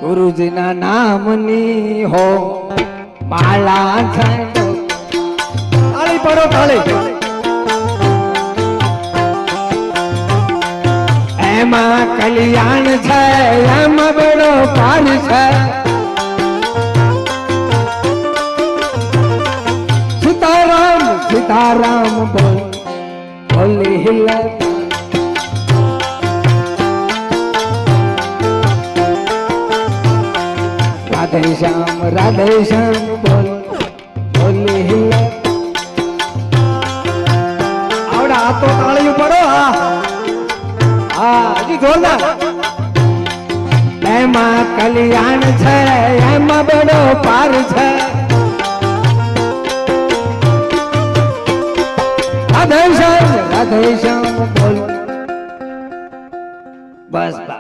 ગુરુજીના નામની હો માળા છંડો. તાળી પડો તાળી. એમાં કલ્યાણ છે એમાં બેડો પાર છે. સીતારામ સીતારામ બોલ બોલી હિલા. રાધે શ્યામ બોલ બોલી હિલા. આવડા આ તો તાળી પડો. હા હજી જોરદાર. એમાં કલ્યાણ છે એમાં બેડો પાર છે. રાધે શ્યામ બોલ. બસ બસ.